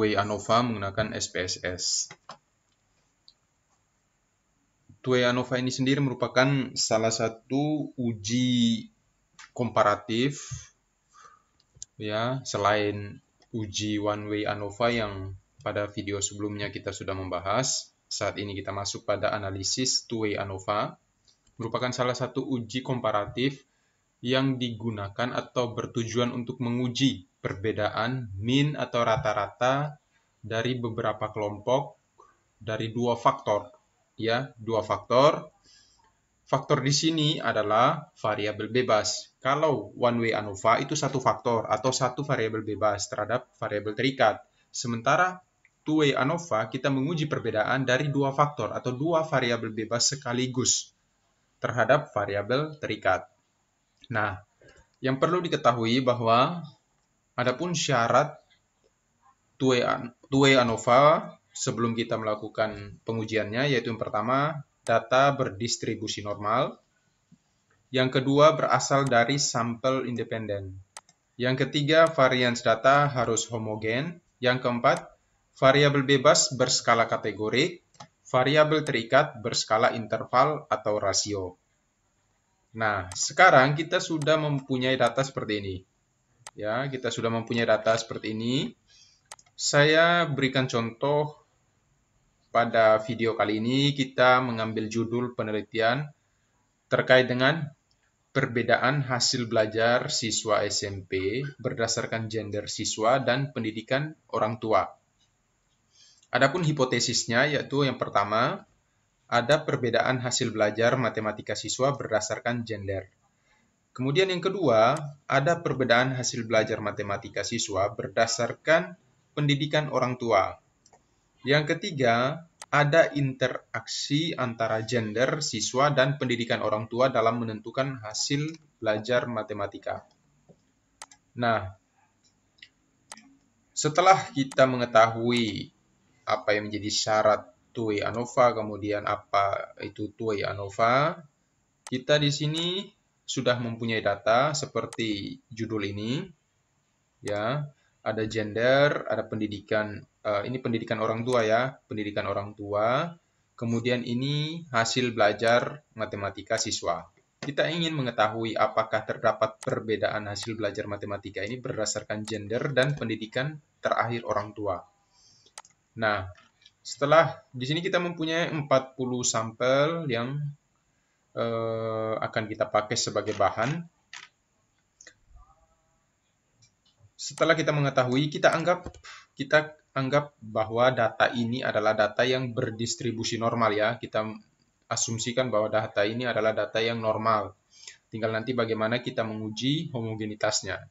two-way ANOVA menggunakan SPSS. Two-way ANOVA ini sendiri merupakan salah satu uji komparatif ya, selain uji one-way ANOVA yang pada video sebelumnya kita sudah membahas. Saat ini kita masuk pada analisis two-way ANOVA, merupakan salah satu uji komparatif yang digunakan atau bertujuan untuk menguji perbedaan mean atau rata-rata dari beberapa kelompok dari dua faktor. Ya, dua faktor. Faktor di sini adalah variabel bebas. Kalau one-way ANOVA itu satu faktor atau satu variabel bebas terhadap variabel terikat. Sementara two-way ANOVA kita menguji perbedaan dari dua faktor atau dua variabel bebas sekaligus terhadap variabel terikat. Nah, yang perlu diketahui bahwa adapun syarat two-way ANOVA sebelum kita melakukan pengujiannya, yaitu yang pertama, data berdistribusi normal. Yang kedua, berasal dari sampel independen. Yang ketiga, varians data harus homogen. Yang keempat, variabel bebas berskala kategorik, variabel terikat berskala interval atau rasio. Nah, sekarang kita sudah mempunyai data seperti ini. Ya, kita sudah mempunyai data seperti ini. Saya berikan contoh pada video kali ini. Kita mengambil judul penelitian terkait dengan perbedaan hasil belajar siswa SMP berdasarkan gender siswa dan pendidikan orang tua. Adapun hipotesisnya yaitu yang pertama, ada perbedaan hasil belajar matematika siswa berdasarkan gender. Kemudian yang kedua, ada perbedaan hasil belajar matematika siswa berdasarkan pendidikan orang tua. Yang ketiga, ada interaksi antara gender siswa dan pendidikan orang tua dalam menentukan hasil belajar matematika. Nah, setelah kita mengetahui apa yang menjadi syarat two-way ANOVA, kemudian apa itu two-way ANOVA, kita di sini sudah mempunyai data seperti judul ini, ya, ada gender, ada pendidikan, ini pendidikan orang tua ya, pendidikan orang tua, kemudian ini hasil belajar matematika siswa. Kita ingin mengetahui apakah terdapat perbedaan hasil belajar matematika ini berdasarkan gender dan pendidikan terakhir orang tua. Nah, setelah di sini kita mempunyai 40 sampel yang akan kita pakai sebagai bahan. Setelah kita mengetahui, kita anggap bahwa data ini adalah data yang berdistribusi normal ya. Kita asumsikan bahwa data ini adalah data yang normal. Tinggal nanti bagaimana kita menguji homogenitasnya.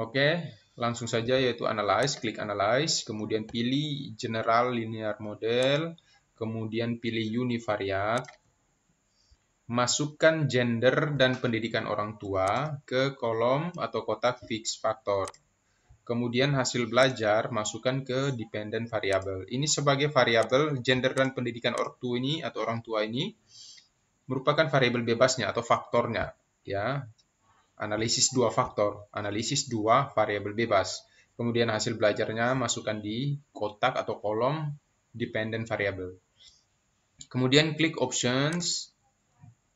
Oke, langsung saja yaitu analyze, klik analyze, kemudian pilih general linear model, kemudian pilih univariate. Masukkan gender dan pendidikan orang tua ke kolom atau kotak fix factor. Kemudian hasil belajar masukkan ke dependent variable. Ini sebagai variabel gender dan pendidikan orang tua ini merupakan variabel bebasnya atau faktornya, ya. Analisis dua faktor, analisis dua variabel bebas. Kemudian hasil belajarnya masukkan di kotak atau kolom dependent variable. Kemudian klik options.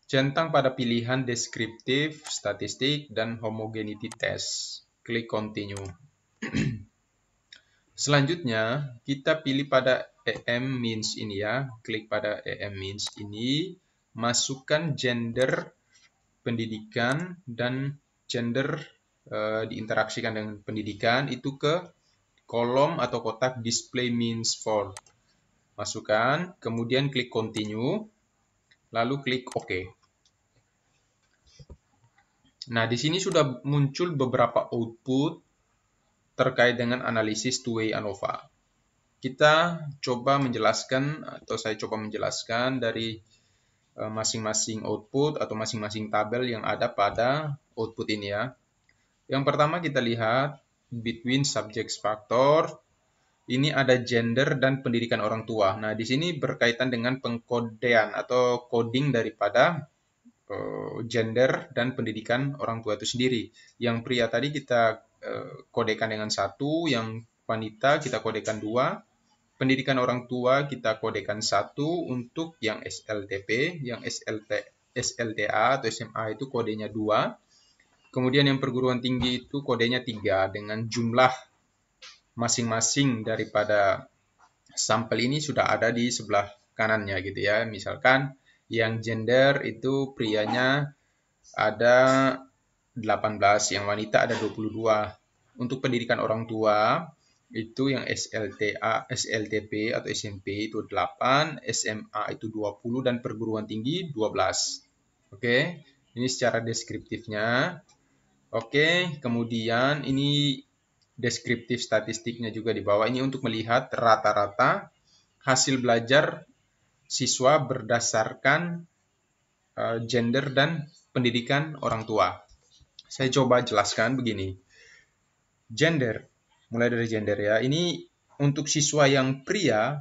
Centang pada pilihan deskriptif, statistik, dan homogeneity test. Klik continue. Selanjutnya, kita pilih pada EM means ini ya. Klik pada EM means ini. Masukkan gender pendidikan dan gender diinteraksikan dengan pendidikan itu ke kolom atau kotak display means for. Masukkan, kemudian klik continue. Lalu klik OK. Nah, di sini sudah muncul beberapa output terkait dengan analisis two-way ANOVA. Kita coba menjelaskan, atau saya coba menjelaskan dari masing-masing output atau masing-masing tabel yang ada pada output ini ya. Yang pertama kita lihat between subject factor. Ini ada gender dan pendidikan orang tua. Nah, di sini berkaitan dengan pengkodean atau coding daripada gender dan pendidikan orang tua itu sendiri. Yang pria tadi kita kodekan dengan 1, yang wanita kita kodekan 2, pendidikan orang tua kita kodekan 1 untuk yang SLTP, yang SLTA atau SMA itu kodenya 2. Kemudian yang perguruan tinggi itu kodenya 3 dengan jumlah masing-masing daripada sampel ini sudah ada di sebelah kanannya gitu ya. Misalkan yang gender itu prianya ada 18, yang wanita ada 22. Untuk pendidikan orang tua itu yang SLTA, SLTP atau SMP itu 8, SMA itu 20 dan perguruan tinggi 12. Oke, ini secara deskriptifnya. Oke, kemudian ini deskriptif statistiknya juga di bawah. Ini untuk melihat rata-rata hasil belajar siswa berdasarkan gender dan pendidikan orang tua. Saya coba jelaskan begini. Gender, mulai dari gender ya. Ini untuk siswa yang pria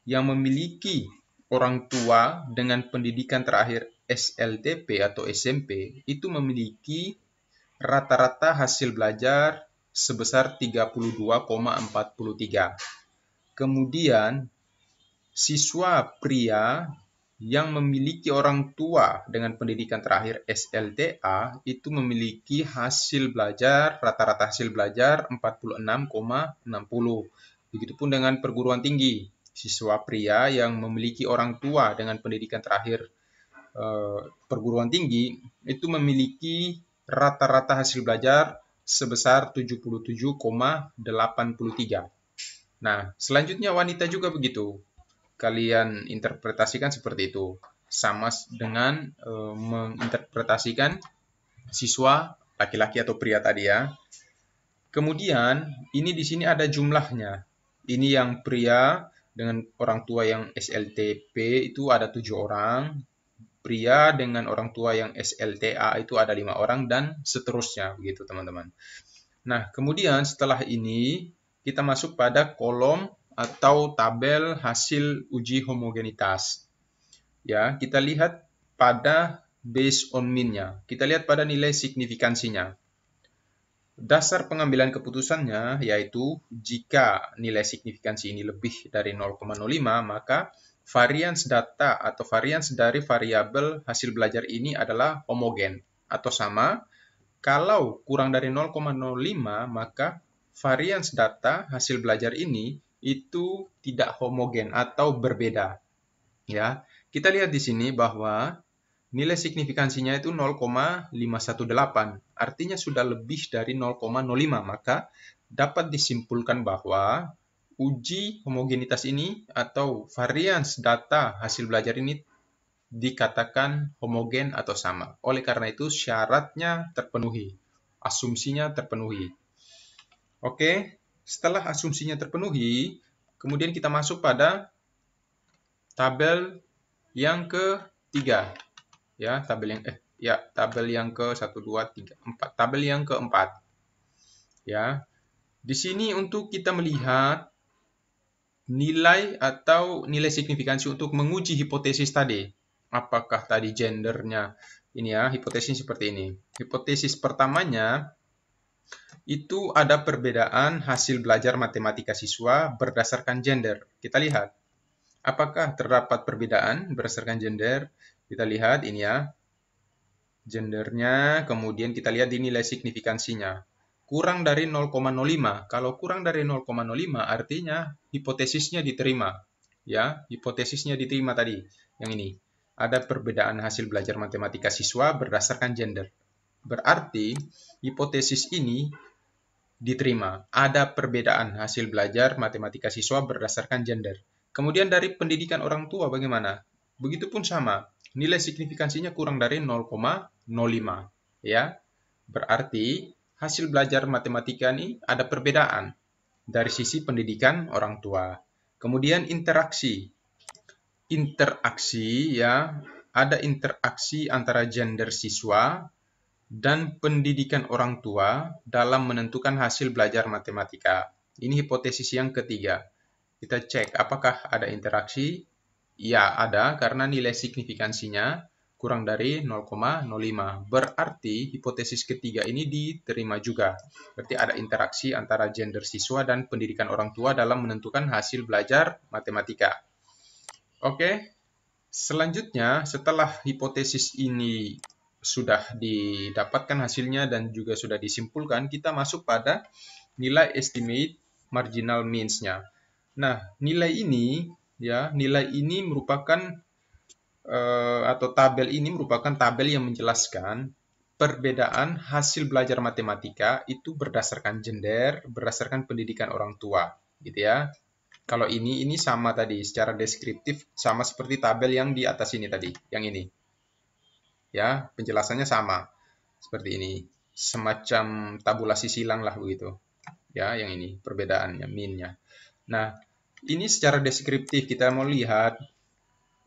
yang memiliki orang tua dengan pendidikan terakhir SLTP atau SMP, itu memiliki rata-rata hasil belajar sebesar 32,43. Kemudian, siswa pria yang memiliki orang tua dengan pendidikan terakhir SLTA itu memiliki hasil belajar, rata-rata hasil belajar 46,60. Begitupun dengan perguruan tinggi. Siswa pria yang memiliki orang tua dengan pendidikan terakhir perguruan tinggi itu memiliki rata-rata hasil belajar sebesar 77,83. Nah, selanjutnya wanita juga begitu. Kalian interpretasikan seperti itu. Sama dengan menginterpretasikan siswa laki-laki atau pria tadi ya. Kemudian, ini di sini ada jumlahnya. Ini yang pria dengan orang tua yang SLTP itu ada 7 orang. Pria dengan orang tua yang SLTA itu ada 5 orang dan seterusnya begitu teman-teman. Nah, kemudian setelah ini kita masuk pada kolom atau tabel hasil uji homogenitas. Ya, kita lihat pada based on mean-nya. Kita lihat pada nilai signifikansinya. Dasar pengambilan keputusannya yaitu jika nilai signifikansi ini lebih dari 0,05 maka varians data atau varians dari variabel hasil belajar ini adalah homogen atau sama. Kalau kurang dari 0,05 maka varians data hasil belajar ini itu tidak homogen atau berbeda. Ya, kita lihat di sini bahwa nilai signifikansinya itu 0,518, artinya sudah lebih dari 0,05, maka dapat disimpulkan bahwa uji homogenitas ini atau varians data hasil belajar ini dikatakan homogen atau sama. Oleh karena itu syaratnya terpenuhi, asumsinya terpenuhi. Oke, setelah asumsinya terpenuhi, kemudian kita masuk pada tabel yang ketiga. Ya, tabel yang ke 1 2 3 4, tabel yang keempat. Ya. Di sini untuk kita melihat nilai atau nilai signifikansi untuk menguji hipotesis tadi. Apakah tadi gendernya ini ya, hipotesis seperti ini. Hipotesis pertamanya itu ada perbedaan hasil belajar matematika siswa berdasarkan gender. Kita lihat. Apakah terdapat perbedaan berdasarkan gender? Kita lihat ini ya. Gendernya, kemudian kita lihat di nilai signifikansinya. Kurang dari 0,05. Kalau kurang dari 0,05 artinya hipotesisnya diterima. Ya, hipotesisnya diterima tadi. Yang ini. Ada perbedaan hasil belajar matematika siswa berdasarkan gender. Berarti hipotesis ini diterima. Ada perbedaan hasil belajar matematika siswa berdasarkan gender. Kemudian dari pendidikan orang tua bagaimana? Begitupun sama. Nilai signifikansinya kurang dari 0,05. Ya. Berarti hasil belajar matematika ini ada perbedaan dari sisi pendidikan orang tua. Kemudian interaksi. Interaksi ya, ada interaksi antara gender siswa dan pendidikan orang tua dalam menentukan hasil belajar matematika. Ini hipotesis yang ketiga. Kita cek apakah ada interaksi. Ya, ada karena nilai signifikansinya kurang dari 0,05. Berarti hipotesis ketiga ini diterima juga. Berarti ada interaksi antara gender siswa dan pendidikan orang tua dalam menentukan hasil belajar matematika. Oke, selanjutnya setelah hipotesis ini sudah didapatkan hasilnya dan juga sudah disimpulkan, kita masuk pada nilai estimate marginal means-nya. Nah, nilai ini merupakan atau tabel ini merupakan tabel yang menjelaskan perbedaan hasil belajar matematika itu berdasarkan gender, berdasarkan pendidikan orang tua, gitu ya. Kalau ini sama tadi, secara deskriptif sama seperti tabel yang di atas ini tadi, yang ini. Ya, penjelasannya sama. Seperti ini. Semacam tabulasi silang lah begitu. Ya, yang ini perbedaannya, min-nya. Nah, ini secara deskriptif kita mau lihat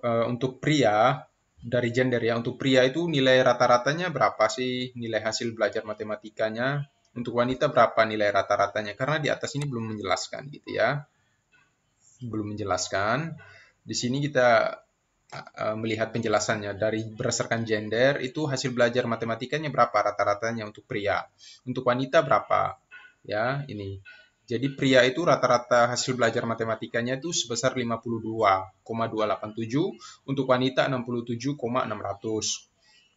untuk pria dari gender ya. Untuk pria itu nilai rata-ratanya berapa sih nilai hasil belajar matematikanya? Untuk wanita berapa nilai rata-ratanya? Karena di atas ini belum menjelaskan gitu ya. Belum menjelaskan. Di sini kita melihat penjelasannya dari berdasarkan gender itu hasil belajar matematikanya berapa rata-ratanya untuk pria. Untuk wanita berapa? Ya, ini. Jadi pria itu rata-rata hasil belajar matematikanya itu sebesar 52,287, untuk wanita 67,600.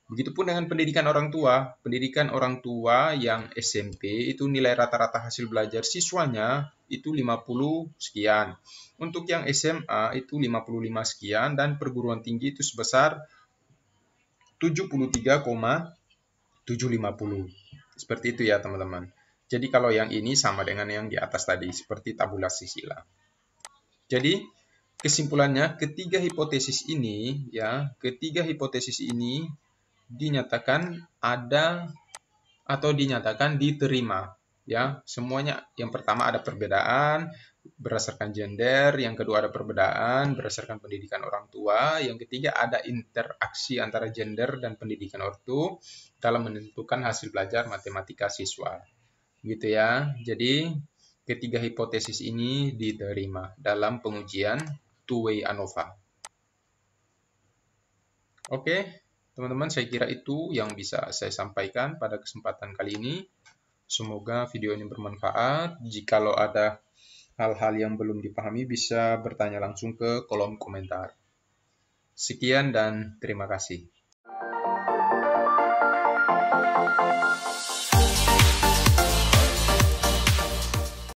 Begitupun dengan pendidikan orang tua. Pendidikan orang tua yang SMP itu nilai rata-rata hasil belajar siswanya itu 50 sekian. Untuk yang SMA itu 55 sekian dan perguruan tinggi itu sebesar 73,750. Seperti itu ya teman-teman. Jadi kalau yang ini sama dengan yang di atas tadi, seperti tabulasi silang. Jadi kesimpulannya ketiga hipotesis ini dinyatakan ada atau dinyatakan diterima ya. Semuanya yang pertama ada perbedaan berdasarkan gender, yang kedua ada perbedaan berdasarkan pendidikan orang tua, yang ketiga ada interaksi antara gender dan pendidikan orang tua dalam menentukan hasil belajar matematika siswa. Gitu ya. Jadi ketiga hipotesis ini diterima dalam pengujian two-way ANOVA. Oke, teman-teman, saya kira itu yang bisa saya sampaikan pada kesempatan kali ini. Semoga video ini bermanfaat. Jikalau ada hal-hal yang belum dipahami, bisa bertanya langsung ke kolom komentar. Sekian dan terima kasih.